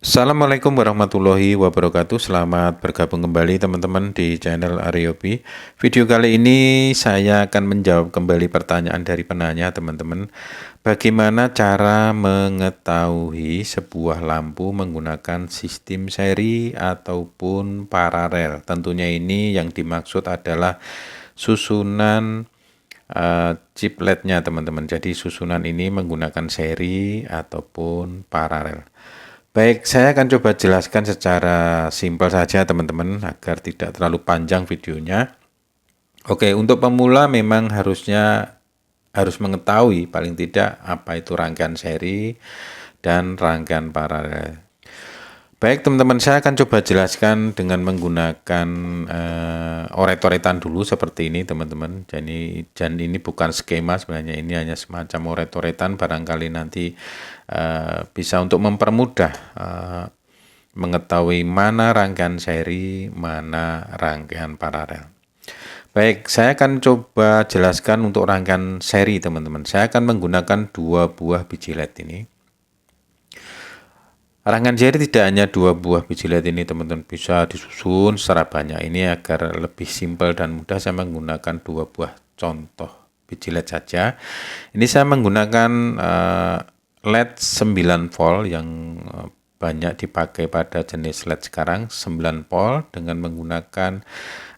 Assalamualaikum warahmatullahi wabarakatuh. Selamat bergabung kembali teman-teman di channel Ariobi. Video kali ini saya akan menjawab kembali pertanyaan dari penanya teman-teman. Bagaimana cara mengetahui sebuah lampu menggunakan sistem seri ataupun paralel? Tentunya ini yang dimaksud adalah susunan chipletnya teman-teman. Jadi susunan ini menggunakan seri ataupun paralel. Baik, saya akan coba jelaskan secara simpel saja teman-teman agar tidak terlalu panjang videonya. Oke, untuk pemula memang harus mengetahui paling tidak apa itu rangkaian seri dan rangkaian paralel. Baik teman-teman, saya akan coba jelaskan dengan menggunakan oret-oretan dulu seperti ini teman-teman. Dan ini bukan skema sebenarnya, ini hanya semacam oret-oretan, barangkali nanti bisa untuk mempermudah mengetahui mana rangkaian seri, mana rangkaian paralel. Baik, saya akan coba jelaskan untuk rangkaian seri teman-teman. Saya akan menggunakan 2 buah biji LED ini. Rangkaian seri tidak hanya 2 buah biji LED ini teman-teman, bisa disusun secara banyak. Ini agar lebih simpel dan mudah saya menggunakan 2 buah contoh biji LED saja. Ini saya menggunakan LED 9 volt yang banyak dipakai pada jenis LED sekarang, 9 volt dengan menggunakan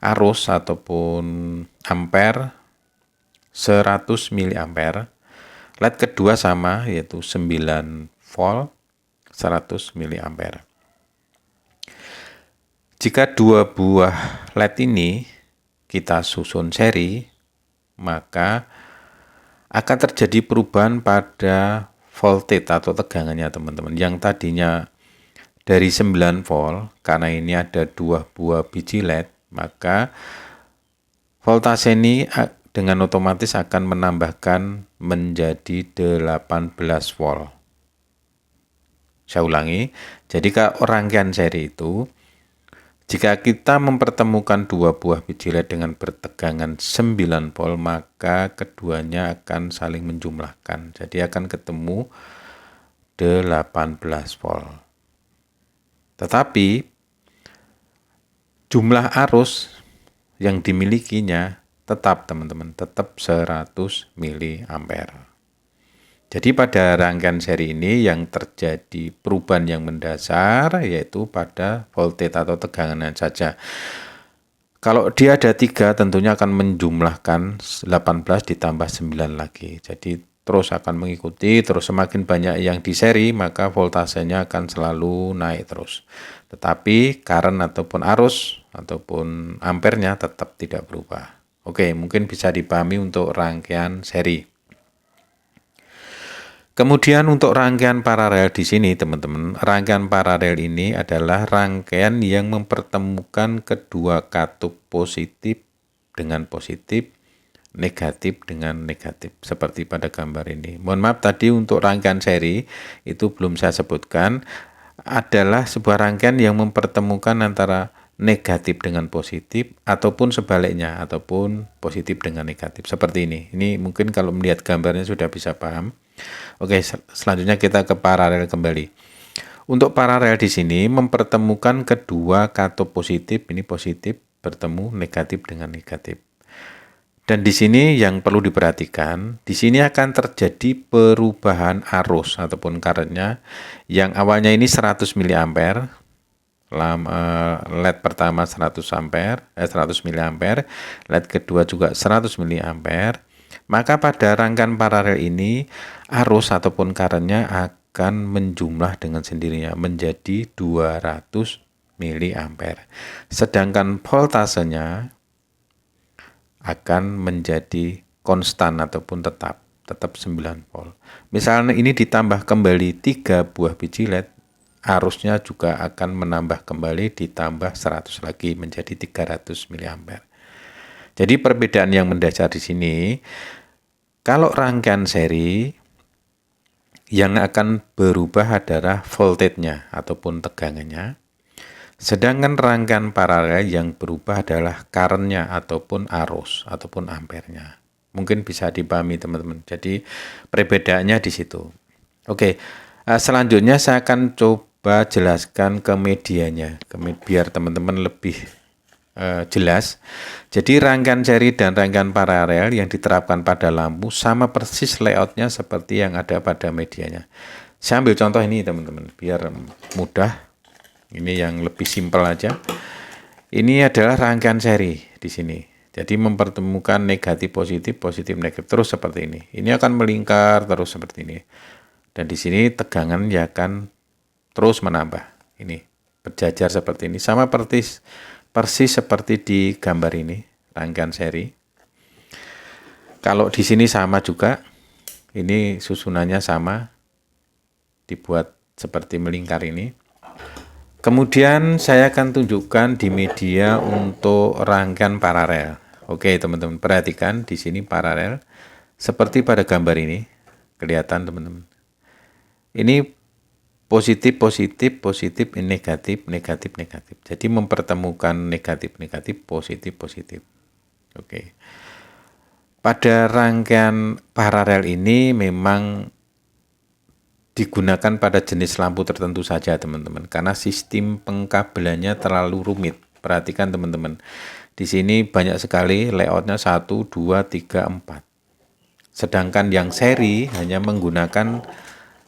arus ataupun ampere 100 mA. LED kedua sama yaitu 9 volt 100 mA. Jika 2 buah LED ini kita susun seri, maka akan terjadi perubahan pada voltage atau tegangannya teman-teman. Yang tadinya dari 9 volt, karena ini ada 2 buah biji LED, maka voltase ini dengan otomatis akan menambahkan menjadi 18 volt. Saya ulangi, jadi rangkaian seri itu, jika kita mempertemukan 2 buah biji LED dengan bertegangan 9 volt, maka keduanya akan saling menjumlahkan. Jadi akan ketemu 18 volt. Tetapi jumlah arus yang dimilikinya tetap teman-teman, tetap 100 mA. Jadi pada rangkaian seri ini yang terjadi perubahan yang mendasar yaitu pada voltage atau tegangannya saja. Kalau dia ada 3 tentunya akan menjumlahkan 18 ditambah 9 lagi. Jadi terus akan mengikuti, terus semakin banyak yang di seri maka voltasenya akan selalu naik terus. Tetapi current ataupun arus ataupun ampernya tetap tidak berubah. Oke, mungkin bisa dipahami untuk rangkaian seri. Kemudian untuk rangkaian paralel di sini teman-teman, rangkaian paralel ini adalah rangkaian yang mempertemukan kedua katup positif dengan positif, negatif dengan negatif, seperti pada gambar ini. Mohon maaf tadi untuk rangkaian seri itu belum saya sebutkan, adalah sebuah rangkaian yang mempertemukan antara negatif dengan positif ataupun sebaliknya, ataupun positif dengan negatif, seperti ini. Ini mungkin kalau melihat gambarnya sudah bisa paham. Oke, selanjutnya kita ke paralel kembali. Untuk paralel di sini mempertemukan kedua katup positif, ini positif bertemu negatif dengan negatif. Dan di sini yang perlu diperhatikan, di sini akan terjadi perubahan arus ataupun current-nya yang awalnya ini 100 mA, LED pertama 100 mA, LED kedua juga 100 mA. Maka pada rangkaian paralel ini arus ataupun current-nya akan menjumlah dengan sendirinya menjadi 200 mA. Sedangkan voltasenya akan menjadi konstan ataupun tetap 9 volt. Misalnya ini ditambah kembali 3 buah biji LED, arusnya juga akan menambah kembali ditambah 100 lagi menjadi 300 mA. Jadi perbedaan yang mendasar di sini, kalau rangkaian seri yang akan berubah adalah voltage-nya ataupun tegangannya, sedangkan rangkaian paralel yang berubah adalah current-nya ataupun arus ataupun ampernya. Mungkin bisa dipahami teman-teman. Jadi perbedaannya di situ. Oke, selanjutnya saya akan coba jelaskan ke medianya, biar teman-teman lebih jelas. Jadi rangkaian seri dan rangkaian paralel yang diterapkan pada lampu sama persis layoutnya seperti yang ada pada medianya. Saya ambil contoh ini teman-teman, biar mudah. Ini yang lebih simpel aja. Ini adalah rangkaian seri di sini. Jadi mempertemukan negatif positif negatif terus seperti ini. Ini akan melingkar terus seperti ini. Dan di sini tegangan ya akan terus menambah. Ini berjajar seperti ini. Sama persis seperti di gambar ini, rangkaian seri. Kalau di sini sama juga. Ini susunannya sama. Dibuat seperti melingkar ini. Kemudian saya akan tunjukkan di media untuk rangkaian paralel. Oke teman-teman, perhatikan di sini paralel. Seperti pada gambar ini, kelihatan teman-teman. Ini positif, ini negatif. Jadi mempertemukan negatif, positif. Oke. Pada rangkaian paralel ini memang digunakan pada jenis lampu tertentu saja teman-teman, karena sistem pengkabelannya terlalu rumit. Perhatikan teman-teman, di sini banyak sekali layoutnya 1, 2, 3, 4. Sedangkan yang seri hanya menggunakan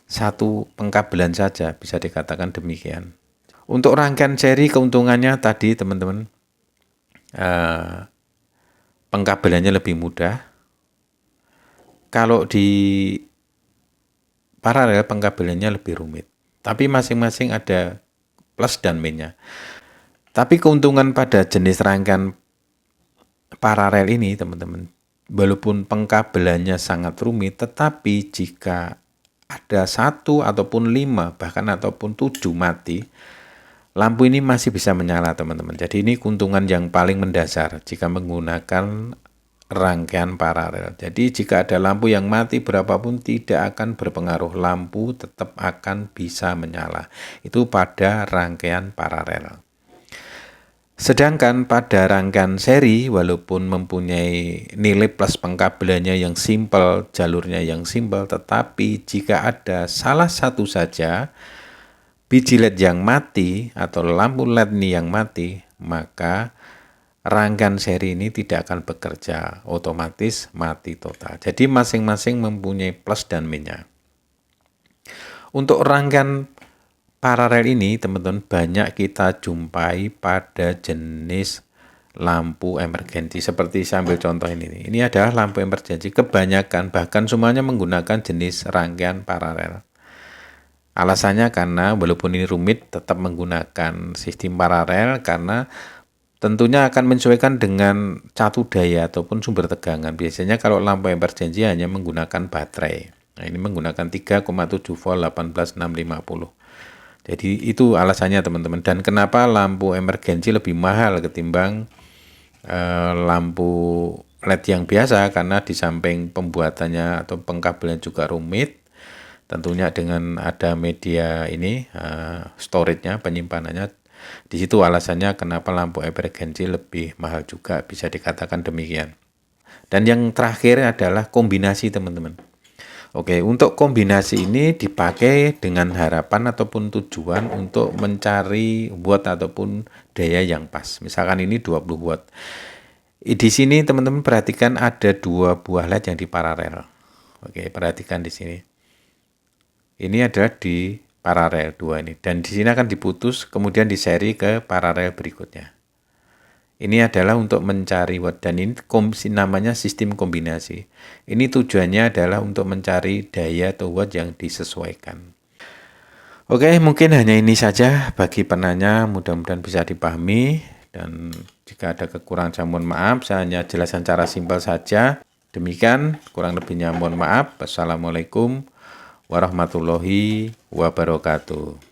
satu pengkabelan saja, bisa dikatakan demikian. Untuk rangkaian seri keuntungannya tadi teman-teman, pengkabelannya lebih mudah. Kalau di paralel pengkabelannya lebih rumit, tapi masing-masing ada plus dan minusnya. Tapi keuntungan pada jenis rangkaian paralel ini teman-teman, walaupun pengkabelannya sangat rumit, tetapi jika ada 1 ataupun 5 bahkan ataupun 7 mati, lampu ini masih bisa menyala teman-teman. Jadi ini keuntungan yang paling mendasar jika menggunakan rangkaian paralel. Jadi jika ada lampu yang mati berapapun tidak akan berpengaruh, lampu tetap akan bisa menyala. Itu pada rangkaian paralel. Sedangkan pada rangkaian seri, walaupun mempunyai nilai plus pengkabelannya yang simpel, jalurnya yang simpel, tetapi jika ada salah satu saja biji LED yang mati atau lampu LED ini yang mati, maka rangkaian seri ini tidak akan bekerja, otomatis mati total. Jadi masing-masing mempunyai plus dan minusnya. Untuk rangkaian paralel ini teman-teman banyak kita jumpai pada jenis lampu emergensi. Seperti saya ambil contoh ini. Ini adalah lampu emergensi, kebanyakan bahkan semuanya menggunakan jenis rangkaian paralel. Alasannya karena walaupun ini rumit tetap menggunakan sistem paralel karena tentunya akan menyesuaikan dengan catu daya ataupun sumber tegangan. Biasanya kalau lampu emergensi hanya menggunakan baterai. Nah, ini menggunakan 3,7 volt 18650. Jadi itu alasannya teman-teman. Dan kenapa lampu emergensi lebih mahal ketimbang lampu LED yang biasa, karena di samping pembuatannya atau pengkabelan juga rumit. Tentunya dengan ada media ini storage-nya, penyimpanannya. Di situ alasannya kenapa lampu emergensi lebih mahal juga, bisa dikatakan demikian. Dan yang terakhir adalah kombinasi teman-teman. Oke, untuk kombinasi ini dipakai dengan harapan ataupun tujuan untuk mencari watt ataupun daya yang pas. Misalkan ini 20 watt. Di sini teman-teman perhatikan ada 2 buah LED yang diparalel. Oke, perhatikan di sini. Ini adalah di paralel 2 ini, dan di sini akan diputus kemudian diseri ke paralel berikutnya. Ini adalah untuk mencari watt, dan ini namanya sistem kombinasi. Ini tujuannya adalah untuk mencari daya atau watt yang disesuaikan. Oke, mungkin hanya ini saja bagi penanya, mudah-mudahan bisa dipahami, dan jika ada kekurangan saya mohon maaf, saya hanya jelaskan cara simpel saja. Demikian, kurang lebihnya mohon maaf. Wassalamualaikum warahmatullahi wabarakatuh.